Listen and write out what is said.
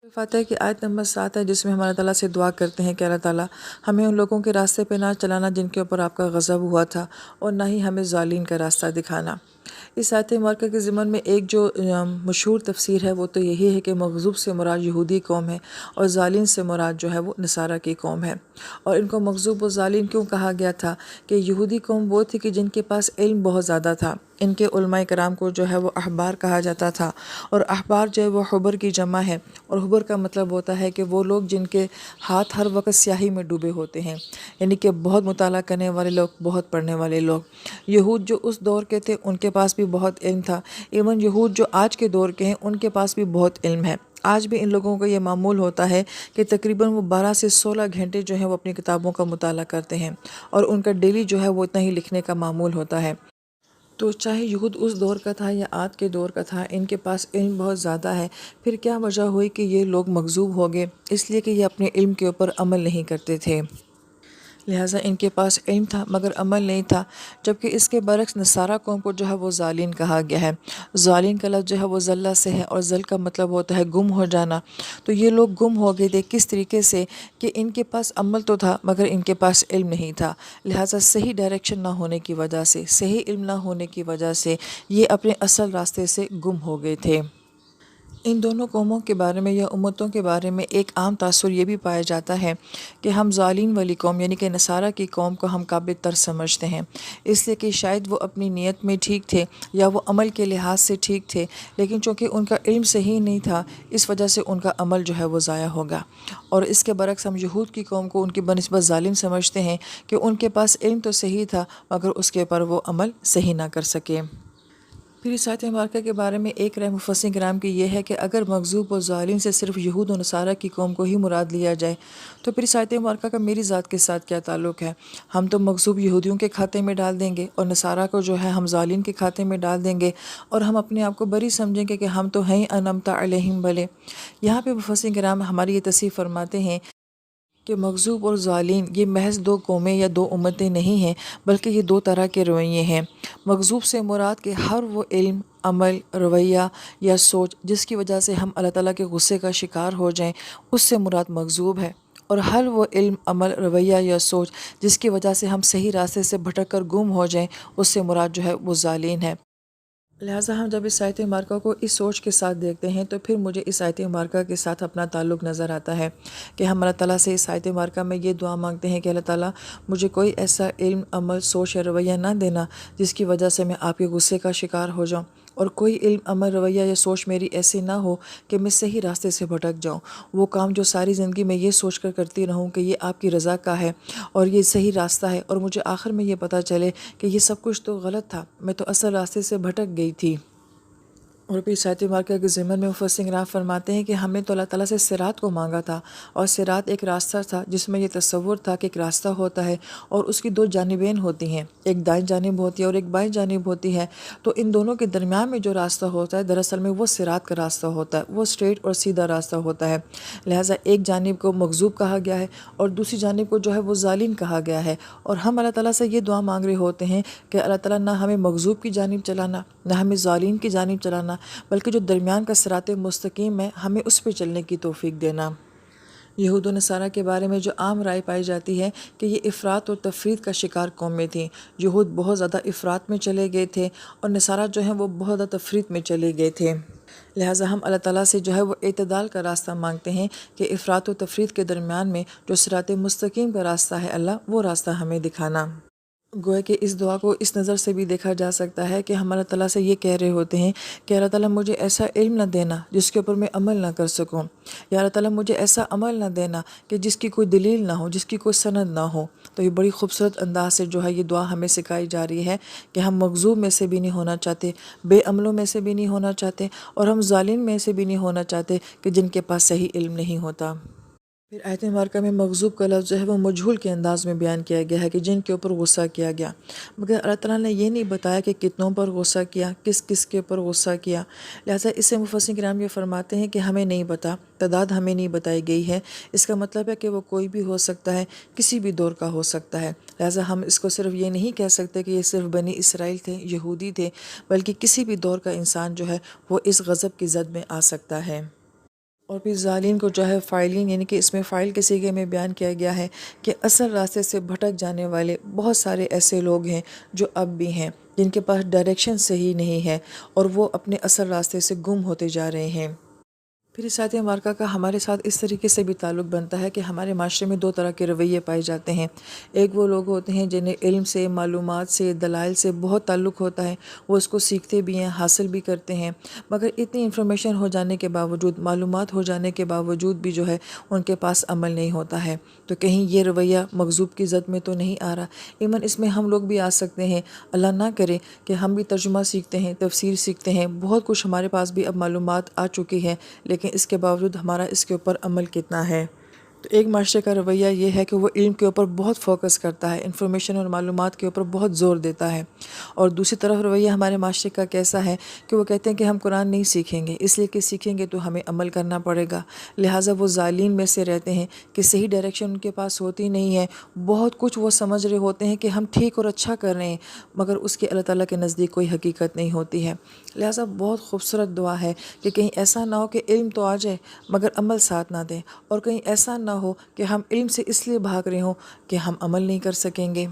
فاتح کی آیت نمبر 7 ہے، جس میں ہم اللہ تعالیٰ سے دعا کرتے ہیں کہ اللہ تعالیٰ ہمیں ان لوگوں کے راستے پہ نہ چلانا جن کے اوپر آپ کا غضب ہوا تھا، اور نہ ہی ہمیں ظالم کا راستہ دکھانا۔ اس آیت مبارکہ کے ضمن میں ایک جو مشہور تفسیر ہے وہ تو یہی ہے کہ مغضوب سے مراد یہودی قوم ہے، اور ظالم سے مراد جو ہے وہ نصارہ کی قوم ہے۔ اور ان کو مغضوب و ظالم کیوں کہا گیا تھا؟ کہ یہودی قوم وہ تھی کہ جن کے پاس علم بہت زیادہ تھا، ان کے علماء کرام کو جو ہے وہ احبار کہا جاتا تھا، اور احبار جو ہے وہ حبر کی جمع ہے، اور حبر کا مطلب ہوتا ہے کہ وہ لوگ جن کے ہاتھ ہر وقت سیاہی میں ڈوبے ہوتے ہیں، یعنی کہ بہت مطالعہ کرنے والے لوگ، بہت پڑھنے والے لوگ۔ یہود جو اس دور کے تھے ان کے پاس بھی بہت علم تھا، ایون یہود جو آج کے دور کے ہیں ان کے پاس بھی بہت علم ہے۔ آج بھی ان لوگوں کا یہ معمول ہوتا ہے کہ تقریباً وہ 12 سے 16 گھنٹے جو ہیں وہ اپنی کتابوں کا مطالعہ کرتے ہیں، اور ان کا ڈیلی جو ہے وہ اتنا ہی لکھنے کا معمول ہوتا ہے۔ تو چاہے یہود اس دور کا تھا یا آج کے دور کا تھا، ان کے پاس علم بہت زیادہ ہے۔ پھر کیا وجہ ہوئی کہ یہ لوگ مغضوب ہو گئے؟ اس لیے کہ یہ اپنے علم کے اوپر عمل نہیں کرتے تھے، لہٰذا ان کے پاس علم تھا مگر عمل نہیں تھا۔ جبکہ اس کے برعکس نصارہ قوم کو جو ہے وہ ظالم کہا گیا ہے۔ ظالم کا لفظ جو ہے وہ ذلہ سے ہے، اور ذل کا مطلب ہوتا ہے گم ہو جانا۔ تو یہ لوگ گم ہو گئے تھے کس طریقے سے؟ کہ ان کے پاس عمل تو تھا مگر ان کے پاس علم نہیں تھا، لہٰذا صحیح ڈائریکشن نہ ہونے کی وجہ سے، صحیح علم نہ ہونے کی وجہ سے یہ اپنے اصل راستے سے گم ہو گئے تھے۔ ان دونوں قوموں کے بارے میں یا امتوں کے بارے میں ایک عام تاثر یہ بھی پایا جاتا ہے کہ ہم ظالم والی قوم یعنی کہ نصارہ کی قوم کو ہم قابل تر سمجھتے ہیں، اس لیے کہ شاید وہ اپنی نیت میں ٹھیک تھے یا وہ عمل کے لحاظ سے ٹھیک تھے، لیکن چونکہ ان کا علم صحیح نہیں تھا اس وجہ سے ان کا عمل جو ہے وہ ضائع ہوگا۔ اور اس کے برعکس ہم یہود کی قوم کو ان کی بنسبت ظالم سمجھتے ہیں کہ ان کے پاس علم تو صحیح تھا مگر اس کے اوپر وہ عمل صحیح نہ کر سکے۔ پھر اس آیت مبارکہ کے بارے میں ایک رائے مفسرین کرام کی یہ ہے کہ اگر مغضوب و ظالم سے صرف یہود و نصارہ کی قوم کو ہی مراد لیا جائے تو پھر اس آیت مبارکہ کا میری ذات کے ساتھ کیا تعلق ہے؟ ہم تو مغضوب یہودیوں کے کھاتے میں ڈال دیں گے اور نصارہ کو جو ہے ہم ظالم کے کھاتے میں ڈال دیں گے، اور ہم اپنے آپ کو بری سمجھیں گے کہ ہم تو ہیں انعمت علیہم بھلے۔ یہاں پہ مفسرین کرام ہماری یہ تصحیح فرماتے ہیں کہ مغضوب اور ظالم یہ محض دو قومیں یا دو امتیں نہیں ہیں، بلکہ یہ دو طرح کے رویے ہیں۔ مغضوب سے مراد کہ ہر وہ علم، عمل، رویہ یا سوچ جس کی وجہ سے ہم اللہ تعالیٰ کے غصے کا شکار ہو جائیں، اس سے مراد مغضوب ہے، اور ہر وہ علم، عمل، رویہ یا سوچ جس کی وجہ سے ہم صحیح راستے سے بھٹک کر گم ہو جائیں، اس سے مراد جو ہے وہ ظالم ہے۔ لہٰذا ہم جب اس آیت مبارکہ کو اس سوچ کے ساتھ دیکھتے ہیں تو پھر مجھے اس آیت مبارکہ کے ساتھ اپنا تعلق نظر آتا ہے کہ ہم اللہ تعالیٰ سے اس آیت مبارکہ میں یہ دعا مانگتے ہیں کہ اللہ تعالیٰ مجھے کوئی ایسا علم، عمل، سوچ یا رویہ نہ دینا جس کی وجہ سے میں آپ کے غصے کا شکار ہو جاؤں، اور کوئی علم، عمل، رویہ یا سوچ میری ایسی نہ ہو کہ میں صحیح راستے سے بھٹک جاؤں، وہ کام جو ساری زندگی میں یہ سوچ کر کرتی رہوں کہ یہ آپ کی رضا کا ہے اور یہ صحیح راستہ ہے، اور مجھے آخر میں یہ پتہ چلے کہ یہ سب کچھ تو غلط تھا، میں تو اصل راستے سے بھٹک گئی تھی۔ اور پھر آیت مبارکہ کے ضمن میں مفسرین کرام فرماتے ہیں کہ ہمیں تو اللہ تعالیٰ سے صراط کو مانگا تھا، اور صراط ایک راستہ تھا جس میں یہ تصور تھا کہ ایک راستہ ہوتا ہے اور اس کی دو جانبین ہوتی ہیں، ایک دائیں جانب ہوتی ہے اور ایک بائیں جانب ہوتی ہے، تو ان دونوں کے درمیان میں جو راستہ ہوتا ہے دراصل میں وہ صراط کا راستہ ہوتا ہے، وہ اسٹریٹ اور سیدھا راستہ ہوتا ہے۔ لہٰذا ایک جانب کو مغضوب کہا گیا ہے اور دوسری جانب کو جو ہے وہ ظالم کہا گیا ہے، اور ہم اللہ تعالیٰ سے یہ دعا مانگ رہے ہوتے ہیں کہ اللہ تعالیٰ نہ ہمیں مغضوب کی جانب چلانا، نہ ہمیں ظالم کی جانب چلانا، بلکہ جو درمیان کا صراط مستقیم ہے ہمیں اس پہ چلنے کی توفیق دینا۔ یہود و نصارہ کے بارے میں جو عام رائے پائی جاتی ہے کہ یہ افراط اور تفریط کا شکار قومیں تھیں۔ یہود بہت زیادہ افراط میں چلے گئے تھے اور نصارہ جو ہیں وہ بہت زیادہ تفریط میں چلے گئے تھے، لہٰذا ہم اللہ تعالیٰ سے جو ہے وہ اعتدال کا راستہ مانگتے ہیں کہ افراط و تفریط کے درمیان میں جو صراط مستقیم کا راستہ ہے اللہ وہ راستہ ہمیں دکھانا۔ گویا کہ اس دعا کو اس نظر سے بھی دیکھا جا سکتا ہے کہ ہم اللہ تعالیٰ سے یہ کہہ رہے ہوتے ہیں کہ اللہ تعالیٰ مجھے ایسا علم نہ دینا جس کے اوپر میں عمل نہ کر سکوں، یا اللہ تعالیٰ مجھے ایسا عمل نہ دینا کہ جس کی کوئی دلیل نہ ہو، جس کی کوئی سند نہ ہو۔ تو یہ بڑی خوبصورت انداز سے جو ہے یہ دعا ہمیں سکھائی جا رہی ہے کہ ہم مغضوب میں سے بھی نہیں ہونا چاہتے، بے عملوں میں سے بھی نہیں ہونا چاہتے، اور ہم ظالم میں سے بھی نہیں ہونا چاہتے کہ جن کے پاس صحیح علم نہیں ہوتا۔ پھر آیت مبارکہ میں مغضوب کا لفظ جو ہے وہ مجہول کے انداز میں بیان کیا گیا ہے کہ جن کے اوپر غصہ کیا گیا، مگر اللہ تعالیٰ نے یہ نہیں بتایا کہ کتنوں پر غصہ کیا، کس کس کے اوپر غصہ کیا، لہٰذا اس سے مفسرین کرام یہ فرماتے ہیں کہ ہمیں نہیں بتا، تعداد ہمیں نہیں بتائی گئی ہے، اس کا مطلب ہے کہ وہ کوئی بھی ہو سکتا ہے، کسی بھی دور کا ہو سکتا ہے، لہٰذا ہم اس کو صرف یہ نہیں کہہ سکتے کہ یہ صرف بنی اسرائیل تھے، یہودی تھے، بلکہ کسی بھی دور کا انسان جو ہے وہ اس غضب کی زد میں آ سکتا ہے۔ اور پھر ظالین کو جو ہے فائلین، یعنی کہ اس میں فائل کے سیغے میں بیان کیا گیا ہے کہ اصل راستے سے بھٹک جانے والے بہت سارے ایسے لوگ ہیں جو اب بھی ہیں، جن کے پاس ڈائریکشن صحیح نہیں ہے اور وہ اپنے اصل راستے سے گم ہوتے جا رہے ہیں۔ پھر اس آیت مبارکہ کا ہمارے ساتھ اس طریقے سے بھی تعلق بنتا ہے کہ ہمارے معاشرے میں دو طرح کے رویے پائے جاتے ہیں۔ ایک وہ لوگ ہوتے ہیں جنہیں علم سے، معلومات سے، دلائل سے بہت تعلق ہوتا ہے، وہ اس کو سیکھتے بھی ہیں، حاصل بھی کرتے ہیں، مگر اتنی انفارمیشن ہو جانے کے باوجود، معلومات ہو جانے کے باوجود بھی جو ہے ان کے پاس عمل نہیں ہوتا ہے۔ تو کہیں یہ رویہ مغضوب کی زد میں تو نہیں آ رہا؟ ایمن اس میں ہم لوگ بھی آ سکتے ہیں۔ اللہ نہ کرے کہ ہم بھی ترجمہ سیکھتے ہیں، تفسیر سیکھتے ہیں، بہت کچھ ہمارے پاس بھی اب معلومات آ چکی ہے، لیکن اس کے باوجود ہمارا اس کے اوپر عمل کتنا ہے؟ تو ایک معاشرے کا رویہ یہ ہے کہ وہ علم کے اوپر بہت فوکس کرتا ہے، انفارمیشن اور معلومات کے اوپر بہت زور دیتا ہے، اور دوسری طرف رویہ ہمارے معاشرے کا کیسا ہے کہ وہ کہتے ہیں کہ ہم قرآن نہیں سیکھیں گے، اس لیے کہ سیکھیں گے تو ہمیں عمل کرنا پڑے گا، لہٰذا وہ ظالین میں سے رہتے ہیں کہ صحیح ڈائریکشن ان کے پاس ہوتی نہیں ہے، بہت کچھ وہ سمجھ رہے ہوتے ہیں کہ ہم ٹھیک اور اچھا کر رہے ہیں، مگر اس کے اللہ تعالیٰ کے نزدیک کوئی حقیقت نہیں ہوتی ہے۔ لہٰذا بہت خوبصورت دعا ہے کہ کہیں ایسا نہ ہو کہ علم تو آ جائے مگر عمل ساتھ نہ دیں، اور کہیں ایسا نہ ہو کہ ہم علم سے اس لیے بھاگ رہے ہوں کہ ہم عمل نہیں کر سکیں گے۔